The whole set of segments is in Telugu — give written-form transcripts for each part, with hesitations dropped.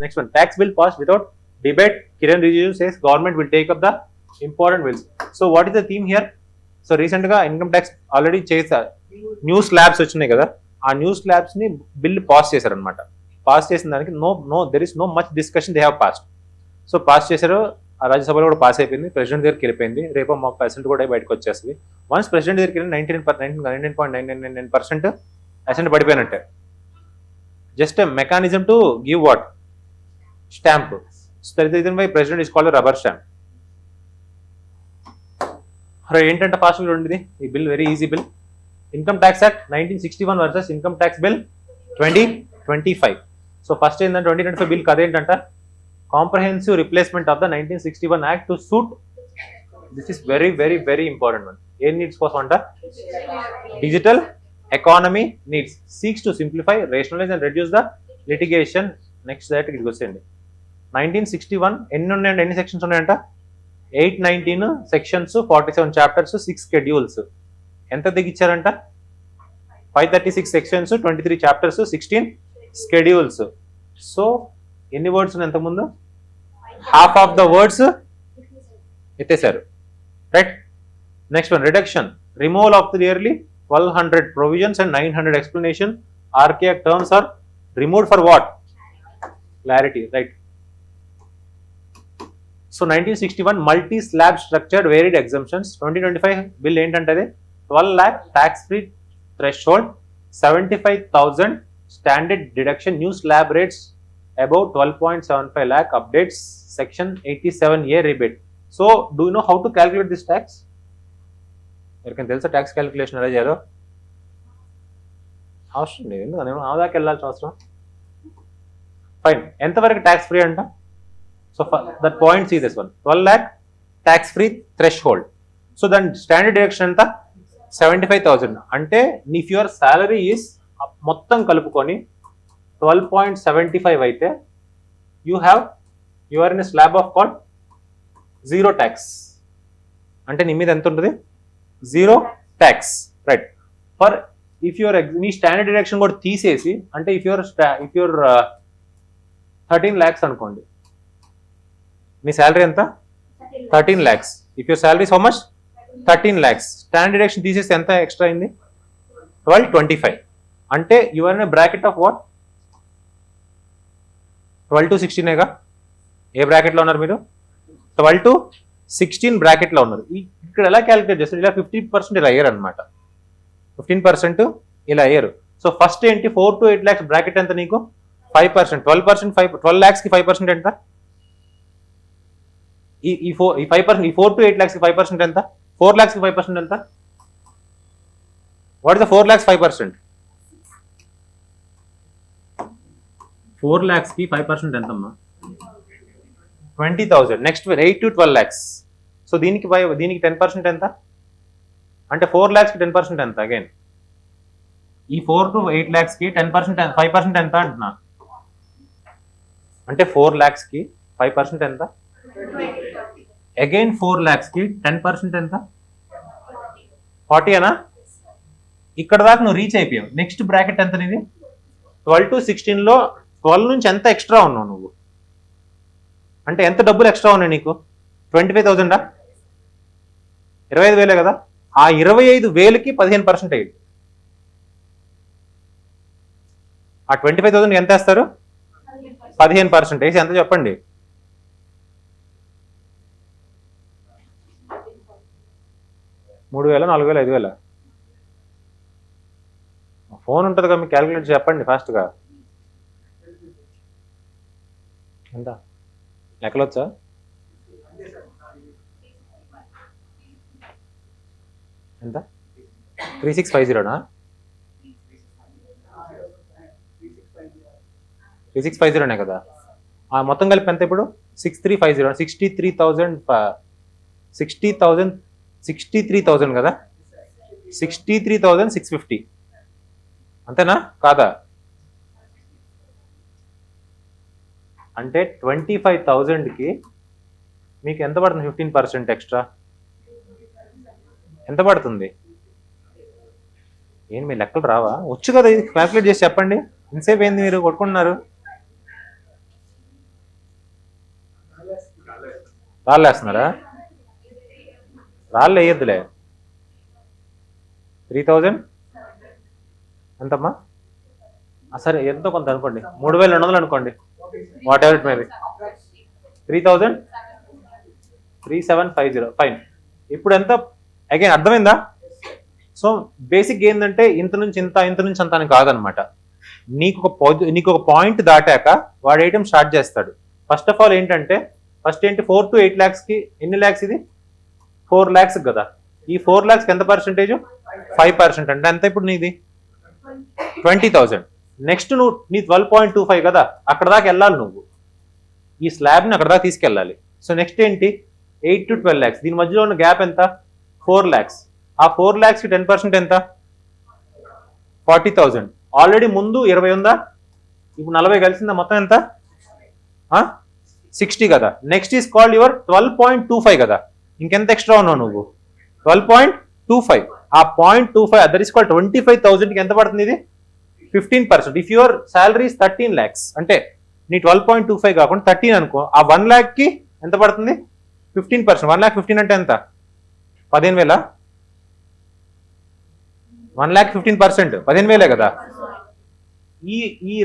Next one, tax bill passed without debate. Kiran Rijiju says government will take up the important bills. So what is the theme here? So recent గా ఇన్కమ్ ట్యాక్స్ ఆల్రెడీ చేశారు, న్యూ స్లాబ్స్ వచ్చినాయి కదా, ఆ న్యూ స్లాబ్స్ ని బిల్ పాస్ చేశారు అనమాట. పాస్ చేసిన దానికి there is no much discussion, they have passed. So pass చేశారు, ఆ రాజ్యసభలో కూడా పాస్ అయిపోయింది, ప్రెసిడెంట్ దగ్గరికి వెళ్ళిపోయింది, రేపు మాకు పర్సెంట్ కూడా బయటకు వచ్చేస్తుంది. వన్స్ ప్రెసిడెంట్ దగ్గరికి వెళ్ళి 99.999% అసెంట్ పడిపోయినట్టే. Just a mechanism to give what stamp. Reason why president is called rubber stamp. ఏంటంటే ఫాస్ట్ ఉండేది ఈ bill, very easy bill. Income tax act 1961 versus income tax bill 2025. So first ఏంటంటే 2025 బిల్ అదేంటంట, comprehensive replacement of the 1961 act to suit, this is very very very important one. ఏ నీడ్స్ కోసం అంట, digital economy needs, seeks to simplify, rationalise and reduce the litigation. Next that ఇక్కడికి వచ్చేయండి. 1961 ఎన్ని ఉన్నాయండి, ఎన్ని సెక్షన్స్ ఉన్నాయంట, 819 సెక్షన్స్, 47 చాప్టర్స్, 6 షెడ్యూల్స్. ఎంత దిగిచ్చారంట, 536 సెక్షన్స్, 23 చాప్టర్స్, 16 షెడ్యూల్స్. సో ఎన్ని వర్డ్స్ ఉన్నాయి ఇంతకుముందు, హాఫ్ ఆఫ్ ద వర్డ్స్ ఎత్తేసారు, right. Next one, reduction, removal of the nearly 1200 provisions and 900 explanation. Archaic terms are removed for what, clarity, right. So 1961 multi slab structured varied exemptions. 2025 bill ఏంటంటే 12 lakh tax free threshold, 75,000 standard deduction, new slab rates above 12.75 lakh, updates section 87A rebate. So do you know how to calculate this tax? ఎవరికైనా తెలుసా ట్యాక్స్ క్యాలిక్యులేషన్ ఎలా చేయాలో? అవసరం లేదు, ఎందుకంటే ఆదాకి వెళ్ళాల్సిన అవసరం. ఫైన్, ఎంతవరకు ట్యాక్స్ ఫ్రీ అంట? So that point see this one, 12 lakh tax free threshold. So దాని స్టాండర్డ్ డిడక్షన్ ఎంత, 75,000. అంటే ఇఫ్ యువర్ సాలరీ ఈస్ మొత్తం కలుపుకొని 12.75 అయితే you are in slab of called zero tax. అంటే నీ మీద ఎంత ఉంటుంది, zero tax, right. For if your నీ స్టాండర్డ్ డిడక్షన్ కూడా తీసేసి, అంటే ఇఫ్ యువర్ 13 lakhs అనుకోండి, నీ శాలరీ ఎంత, 13 lakhs. If your salary how much, 13 lakhs. Standard deduction తీసేసి ఎంత ఎక్స్ట్రా అయింది, 1225. అంటే your in bracket of what, 12 to 16ఏగా. ఏ బ్రాకెట్లో ఉన్నారు మీరు, 12 to 16 బ్రాకెట్లో ఉన్నారు. ఇక్కడ ఎలా క్యాలిక్యులేట్ చేస్తారు, ఇలా 50% ఇలా అయ్యారు అనమాట, 15% ఇలా అయ్యారు. సో ఫస్ట్ ఏంటి, 4 to 8 lakhs బ్రాకెట్ ఎంత నీకు, 5%, 12%, 12 lakhs కి 5% ఎంత, ఈ 5%, ఈ 4 to 8 lakhs కి 5% ఎంత, 4 lakhs కి 5% ఎంత, what is the 4 lakhs 5%, 4 lakhs కి 5% ఎంతమ్మా, 20,000. Next 8 to 12 lakhs. సో దీనికి 10% ఎంత, అంటే 4 lakhs కి 10% ఎంత, అగైన్ ఈ 4 to 8 lakhs కి 10%, 5% ఎంత అంటున్నా, అంటే 4 lakhs కి 5% ఎంత, అగైన్ 4 lakhs కి 10% ఎంత, 40 అనా. ఇక్కడ దాకా నువ్వు రీచ్ అయిపోయావు. నెక్స్ట్ బ్రాకెట్ ఎంత నీది, 12 to 16లో 12 నుంచి ఎంత ఎక్స్ట్రా ఉన్నావు నువ్వు, అంటే ఎంత డబ్బులు ఎక్స్ట్రా ఉన్నాయి నీకు, 25,000, 25,000 కదా. ఆ 25,000కి 15% అయ్యింది. ఆ 25,000 ఎంత వేస్తారు, 15% వేసి ఎంత చెప్పండి, 3,000, 4,000, 5,000. ఫోన్ ఉంటుంది కదా మీకు, క్యాలిక్యులేట్ చెప్పండి ఫాస్ట్గా. ఎంత లెక్కలొచ్చా, ఎంత, 3650నా, 3650నే కదా. మొత్తం కలిపి ఎంత ఇప్పుడు, 6350, 63,000 కదా, 63,650 అంతేనా కాదా. అంటే 25,000కి మీకు ఎంత పడుతుంది, 15% ఎక్స్ట్రా ఎంత పడుతుంది, ఏంటి మీ లెక్కలు రావా, వచ్చు కదా, ఇది క్యాల్కులేట్ చేసి చెప్పండి. ఇంతసేపు ఏంది మీరు కొట్టుకుంటున్నారు, రాళ్ళు వేస్తున్నారా? రాళ్ళు వేయద్దులే. 3000 ఎంతమ్మా? సరే ఎంతో కొంత అనుకోండి, 3200 అనుకోండి, what ever it may be. 3000 3750 fine. ఇప్పుడు ఎంత అగైన్ అర్థమైందా? సో బేసిక్ ఏంటంటే ఇంత నుంచి ఇంత, ఇంత నుంచి అంత అని కాదనమాట. నీకు ఒక పాయింట్ దాటాక వాడు ఐటమ్ స్టార్ట్ చేస్తాడు. ఫస్ట్ ఆఫ్ ఆల్ ఏంటంటే ఫస్ట్ ఏంటి 4 to 8 lakhs కి ఎన్ని ల్యాక్స్? ఇది 4 lakhs కదా. ఈ 4 lakhs ఎంత పర్సెంటేజ్? 5%. అంటే ఎంత ఇప్పుడు నీది? 20,000. నెక్స్ట్ నువ్వు నీ 12.25 కదా, అక్కడ దాకా వెళ్ళాలి నువ్వు. ఈ స్లాబ్ని అక్కడ దాకా తీసుకెళ్ళాలి. సో నెక్స్ట్ ఏంటి 8 to 12 lakhs. దీని మధ్యలో ఉన్న గ్యాప్ ఎంత? 4 lakhs. ఆ 4 lakhs కి 10% ఎంత? 40,000. ఆల్రెడీ ముందు 20 ఉందా, ఇప్పుడు 40 కలిసిందా, మొత్తం ఎంత? 60 కదా. నెక్స్ట్ ఈస్ కాల్డ్ యువర్ 12.25 కదా. ఇంకెంత ఎక్స్ట్రా ఉన్నావు నువ్వు? 12.25. ఆ 0.25 దట్ ఈస్ కాల్డ్ 25,000 కి ఎంత పడుతుంది? ఇది 15%. ఇఫ్ యువర్ సాలరీ 13 lakhs అంటే నీ 12.25 కాకుండా 13 అనుకో, ఆ 1 lakh కి ఎంత పడుతుంది? 15%. 1,15,000 అంటే ఎంత? 15,000. 1,15,000 15,000 కదా. ఈ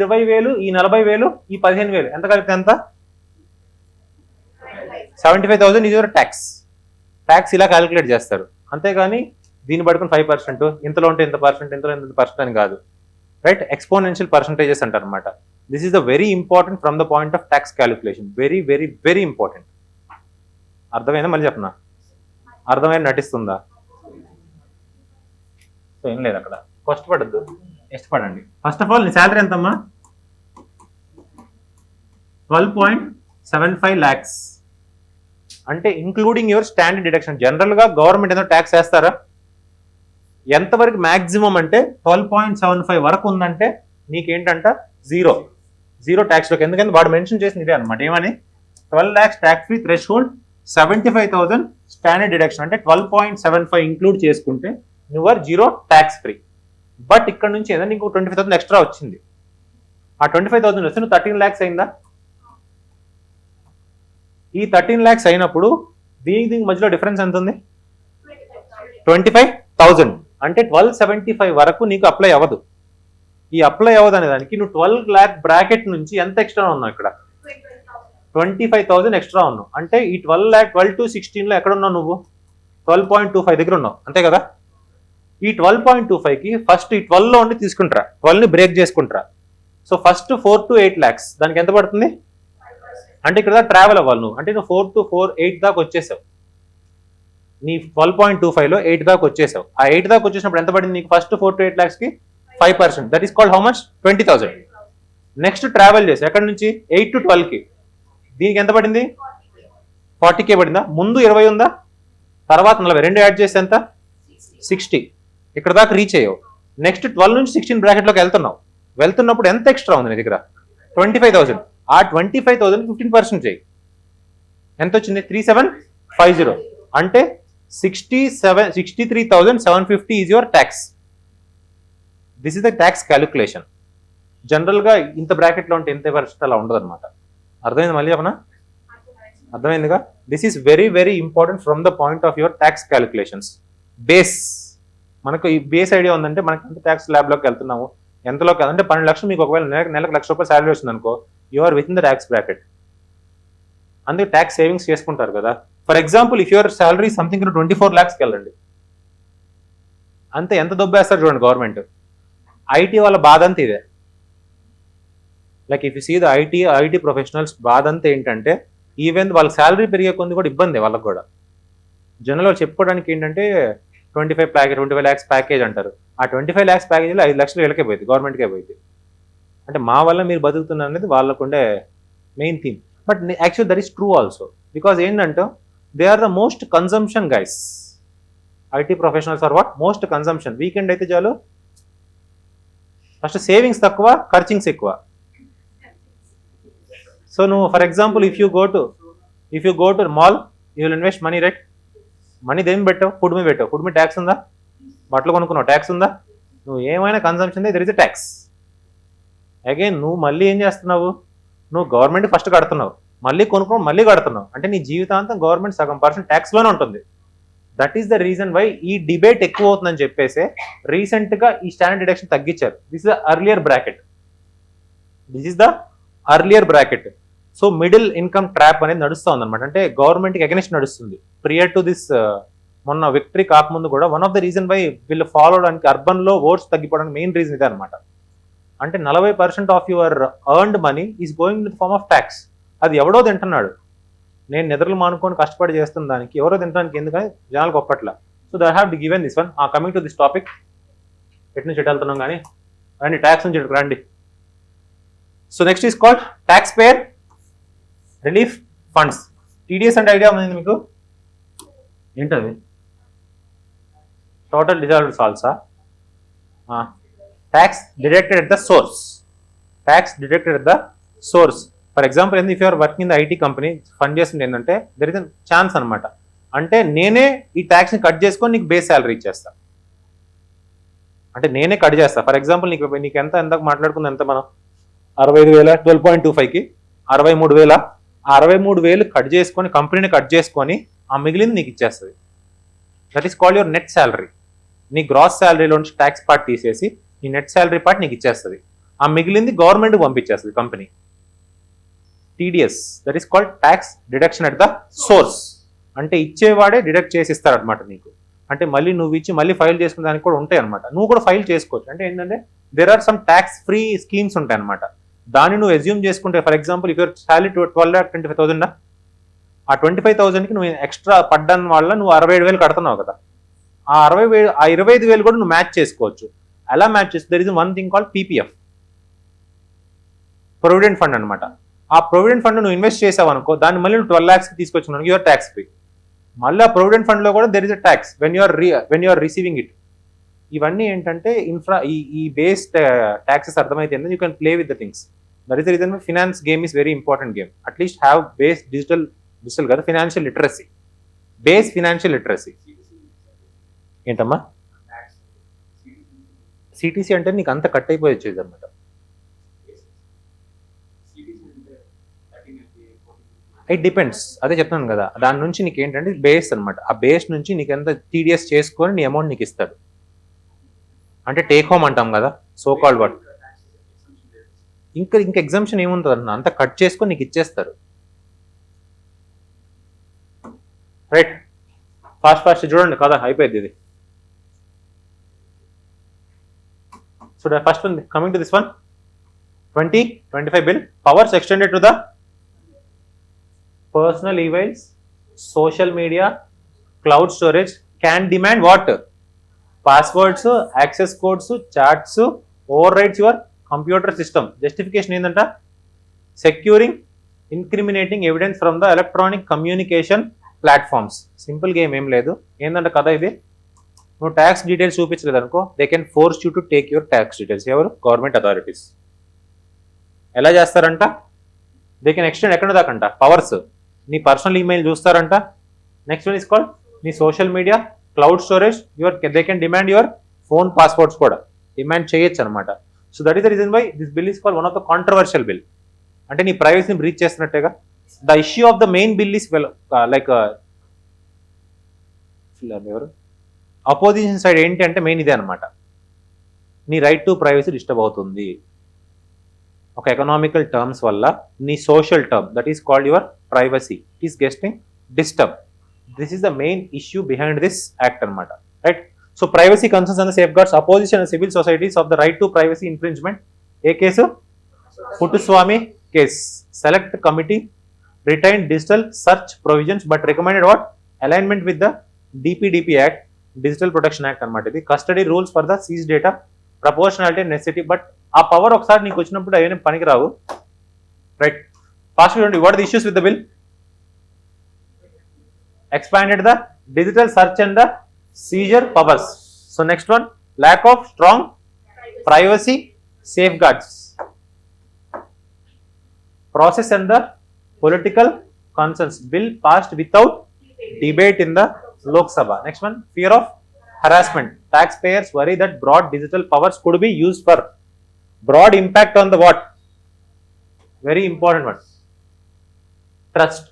20,000, ఈ 40,000, ఈ 15,000 ఎంత కలిపితే ఎంత? 75,000 ఈజ్ యువర్ ట్యాక్స్. ట్యాక్స్ ఇలా క్యాలిక్యులేట్ చేస్తారు, అంతేగాని దీన్ని పడుకుని 5%, ఇంతలో ఉంటే ఇంత పర్సెంట్, ఇంతలో ఇంత పర్సెంట్ అని కాదు. రైట్? ఎక్స్పోనెన్షియల్ పర్సంటేజెస్ అంటారు అనమాట. This is the very important from the point of tax calculation. Very very very important. అర్థమైందా? మళ్ళీ చెప్పనా? అర్థమైనా నటిస్తుందా? సో ఏం లేదు అక్కడ, కష్టపడద్దు, ఇష్టపడండి. ఫస్ట్ ఆఫ్ ఆల్ నీ శాలరీ ఎంతమ్మా? 12.75 lakhs అంటే including your standard deduction. General గా గవర్నమెంట్ ఏదో ట్యాక్స్ వేస్తారా? ఎంతవరకు మాక్సిమం అంటే 12.75 వరకు ఉందంటే నీకేంటంట జీరో ట్యాక్స్లోకి. ఎందుకంటే వాడు మెన్షన్ చేసిన ఇదే అనమాట. ఏమని? 12 lakhs tax free thresh hold, 75,000 standard deduction అంటే 12.75 ఇంక్లూడ్ చేసుకుంటే నువ్వు జీరో ట్యాక్స్ ఫ్రీ. బట్ ఇక్కడ నుంచి ఏదైనా నీకు 25,000 ఎక్స్ట్రా వచ్చింది. ఆ 25,000 వస్తే నువ్వు 13 lakhs అయిందా? ఈ 13 lakhs అయినప్పుడు దీనికి మధ్యలో డిఫరెన్స్ ఎంత ఉంది? 25,000. అంటే 1275 వరకు నీకు అప్లై అవ్వదు. ఈ అప్లై అవ్వదు అనే దానికి నువ్వు 12 lakh బ్రాకెట్ నుంచి ఎంత ఎక్స్ట్రా ఉన్నావు? ఇక్కడ 25,000 ఎక్స్ట్రా ఉన్నావు. అంటే ఈ 12 lakh 12 to 16 ఎక్కడ ఉన్నావు నువ్వు? 12.25 దగ్గర ఉన్నావు, అంతే కదా. ఈ 12.25కి ఫస్ట్ ఈ 12లో ఉండి తీసుకుంటారా, 12ని బ్రేక్ చేసుకుంటారా. సో ఫస్ట్ 4 to 8 lakhs దానికి ఎంత పడుతుంది? అంటే ఇక్కడ ట్రావెల్ అవ్వాలి నువ్వు. అంటే నువ్వు 4 to 4 8 దాకా వచ్చేసావు. నీ 12.25లో 8 దాకా వచ్చేసావు. ఆ 8 దాకా వచ్చేసినప్పుడు ఎంత పడింది నీకు? ఫస్ట్ 4 to 8 lakhs కి 5%. That is called how much? 20,000. Next travel చేసి ఎక్కడి నుంచి 8 to 12కి దీనికి ఎంత పడింది? 40K పడిందా? ముందు 20 ఉందా, తర్వాత 40, రెండు యాడ్ చేస్తే ఎంత? 60. ఇక్కడ దాకా రీచ్ అయ్యావు. నెక్స్ట్ 12 నుంచి 16 బ్రాకెట్లోకి వెళ్తున్నప్పుడు ఎంత ఎక్స్ట్రా ఉంది నీ దగ్గర? 25,000. ఆ 25,000 15% చేయి. ఎంత వచ్చింది? 3750. అంటే 63,750 is your tax. This is the tax calculation. జనరల్గా ఇంత బ్రాకెట్లో ఉంటే ఎంత పర్సెంట్ అలా ఉండదు అనమాట. అర్థమైంది? మళ్ళీ చెప్పనా? అర్థమైందిగా? This is very very important from the point of your tax calculations. Base మనకు ఈ బేస్ ఐడియా ఉందంటే మనకి ఎంత ట్యాక్స్ ల్యాబ్లోకి వెళ్తున్నాము, ఎంతలోకి వెళ్తుంటే 12 లక్షలు మీకు ఒకవేళ నెలకు ₹1,00,000 శాలరీ వస్తుంది అనుకో, you are with in the tax bracket. అందుకే ట్యాక్స్ సేవింగ్స్ చేసుకుంటారు కదా. For example if your salary something 24 lakhsకి వెళ్ళండి, అంతే. ఎంత దొబ్బేస్తారు చూడండి గవర్నమెంట్. ఐటీ వాళ్ళ బాధ అంతా ఇదే. Like if you see the IT professionals బాధ అంతా ఏంటంటే ఈవెన్ వాళ్ళ శాలరీ పెరిగే కొంది కూడా ఇబ్బంది వాళ్ళకి కూడా. జనరల్ చెప్పుకోవడానికి ఏంటంటే 25 lakhs ప్యాకేజ్ అంటారు. ఆ 25 lakhs ప్యాకేజీలో 5 లక్షలు వీళ్ళకే పోయింది, గవర్నమెంట్కే పోయింది. అంటే మా వల్ల మీరు బతుకుతున్నారు అనేది వాళ్ళకు ఉండే main theme. But actual that is true also. Because ఏంటంటే they are the most consumption guys. IT professionals are what? Most consumption. Weekend అయితే చాలు ఫస్ట్ సేవింగ్స్ తక్కువ, ఖర్చింగ్స్ ఎక్కువ. సో నువ్వు for example if you go to mall, you will invest money, right? Money దేని పెట్టావు? ఫుడ్ మీద పెట్టావు. ఫుడ్ మీద ట్యాక్స్ ఉందా? బట్టలు కొనుక్కున్నావు, ట్యాక్స్ ఉందా? నువ్వు ఏమైనా consumption there is a tax. Again నువ్వు మళ్ళీ ఏం చేస్తున్నావు? నువ్వు గవర్నమెంట్ ఫస్ట్ కడుతున్నావు. మళ్ళీ కొనుక్కొని మళ్ళీ కడుతున్నావు అంటే నీ జీవితాంతం గవర్నమెంట్ సగం పర్సెంట్ ట్యాక్స్లోనే ఉంటుంది. That is the reason why ఈ డిబేట్ ఎక్కువ అవుతుందని చెప్పేసి రీసెంట్గా ఈ స్టాండర్డ్ డిడక్షన్ తగ్గించారు. This is the earlier bracket. So middle income trap అనేది నడుస్తూ ఉందన్నమాట. అంటే గవర్నమెంట్కి అగెనిస్ట్ నడుస్తుంది. ప్రియర్ టు దిస్ మొన్న విక్టరీ కాకముందు కూడా one of the reason why వీళ్ళు ఫాలో అవడానికి అర్బన్లో ఓట్స్ తగ్గిపోవడానికి మెయిన్ రీజన్ ఇదే అనమాట. అంటే 40% of your earned money is going in the form of tax. అది ఎవడో తింటున్నాడు. నేను నిద్రలు మానుకొని కష్టపడి చేస్తున్న దానికి ఎవరో తినడానికి ఎందుకని జనాలకు ఒప్పట్ల. So they have to given this one. Coming to this topic, ఎటు నుంచి ఎటు వెళ్తున్నాం కానీ రండి, ట్యాక్స్ నుంచి ఇటు రండి. So next is called tax payer relief funds. TDS అంటే ఐడియా ఉంది మీకు? ఏంటది? Total dissolved salts? Tax deducted at the source. For example if you're working in the IT company, fund చేస్తుంటే ఏంటంటే దర్ ఇస్ అ ఛాన్స్ అనమాట. అంటే నేనే ఈ ట్యాక్స్ని కట్ చేసుకొని నీకు బేస్ శాలరీ ఇచ్చేస్తా. అంటే నేనే కట్ చేస్తా. ఫర్ ఎగ్జాంపుల్ నీకు ఎంత మాట్లాడుకుంది ఎంత మనం 65,000 12.25కి 63,000. 63,000 కట్ చేసుకొని కంపెనీని కట్ చేసుకొని ఆ మిగిలింది నీకు ఇచ్చేస్తుంది. That is called your net salary. నీ గ్రాస్ శాలరీలో నుంచి ట్యాక్స్ పార్ట్ తీసేసి నీ నెట్ శాలరీ పార్ట్ నీకు ఇచ్చేస్తుంది. ఆ మిగిలింది గవర్నమెంట్కి పంపించేస్తుంది company. TDS, that is called tax deduction at the source. అంటే ఇచ్చేవాడే డిడక్ట్ చేసి ఇస్తారనమాట నీకు. అంటే మళ్ళీ నువ్వు ఇచ్చి మళ్ళీ ఫైల్ చేసుకునే దానికి కూడా ఉంటాయి అనమాట. నువ్వు కూడా ఫైల్ చేసుకోవచ్చు. అంటే ఏంటంటే there are some tax free schemes ఉంటాయి అనమాట. దాన్ని నువ్వు ఎజ్యూమ్ చేసుకుంటే, for example if your salary 12,25,000, ఆ 25,000కి నువ్వు ఎక్స్ట్రా పడ్డాన్ని వల్ల నువ్వు 67,000 కడుతున్నావు కదా. ఆ 25,000 కూడా నువ్వు మ్యాచ్ చేసుకోవచ్చు. ఎలా మ్యాచ్ చేస్తే there is one thing called PPF, provident fund అనమాట. ఆ ప్రొవిడెంట్ ఫండ్ నువ్వు ఇన్వెస్ట్ చేసావు అనుకో, దాన్ని మళ్ళీ నువ్వు 12 lakhs తీసుకొచ్చున్నావు, యువర్ ట్యాక్స్ ఫ్రీ. మళ్ళీ ఆ ప్రొవిడెంట్ ఫండ్ లో కూడా there is a tax when you are receiving it. ఇవన్నీ ఏంటంటే ఈ బేస్ ట్యాక్సెస్ అర్థమైతే you can play with the things. That is the reason finance game is very important game. At least have base digital కదా financial literacy, base financial literacy. ఏంటమ్మా సిటీసీ అంటే నీకు అంత కట్ అయిపోయి వచ్చేది అనమాట. ఇట్ డిపెండ్స్, అదే చెప్తున్నాను కదా. దాని నుంచి నీకు ఏంటంటే బేస్ అనమాట. ఆ బేస్ నుంచి నీకు ఎంత టీడీఎస్ చేసుకొని నీ అమౌంట్ నీకు ఇస్తాడు. అంటే టేక్ హోమ్ అంటాం కదా, సో కాల్డ్ వర్డ్. ఇంకా ఎగ్జామ్షన్ ఏముంటుంది అన్న, అంతా కట్ చేసుకొని నీకు ఇచ్చేస్తారు. రైట్, ఫాస్ట్ చూడండి కదా, అయిపోయింది ఇది. So first one, coming to this one, 2025 bill, powers extended to the personal emails, social media, cloud storage, can demand what? Passwords, access codes, chats, overrides your computer system. Justification ఏంటంట, securing incriminating evidence from the electronic communication platforms. Simple game ఏం లేదు. ఏంటంటే కదా ఇది, నువ్వు ట్యాక్స్ డీటెయిల్స్ చూపించలేదు అనుకో, they can force you to take your tax details. ఎవరు? Government authorities. ఎలా చేస్తారంట, దే కెన్ ఎక్స్టెండ్ ఎక్కడ దాకంట, పవర్స్. నీ పర్సనల్ ఈమెయిల్ చూస్తారంట. నెక్స్ట్ వన్ ఇస్ కాల్డ్ నీ social media, cloud storage, they can demand your phone passwords కూడా డిమాండ్ చేయొచ్చు అనమాట. So that is the reason why this bill is called one of the controversial bill. అంటే నీ ప్రైవసీని బ్రీచ్ చేస్తున్నట్టేగా. The issue of the main bill is like ఎవరు అపోజిషన్ సైడ్ ఏంటి అంటే మెయిన్ ఇదే అనమాట, నీ రైట్ టు ప్రైవసీ డిస్టర్బ్ అవుతుంది ఒక ఎకనామికల్ టర్మ్స్ వల్ల. నీ social term that is called your privacy is getting disturb. This is the main issue behind this act అనమాట. Right. So privacy concerns and safeguards, opposition and civil societies of the right to privacy infringement. ఏ case? Puttaswamy case. Select committee retain digital search provisions but recommended what? Alignment with the DPDP act, digital protection act అనమాట ఇది. Custody rules for the seize data, proportionality and necessity. But ఆ పవర్ ఒకసారి నీకు వచ్చినప్పుడు అవన్నీ పనికి రావు. రైట్. ఫాస్ట్ చూడండి, what the issues with the bill? expanded the digital search and the seizure powers. So next one, lack of strong privacy safeguards. Process and the political concerns. Bill passed without debate in the Lok Sabha. Next one, fear of harassment. Taxpayers worry that broad digital powers could be used for broad impact on the what? Very important one. Trust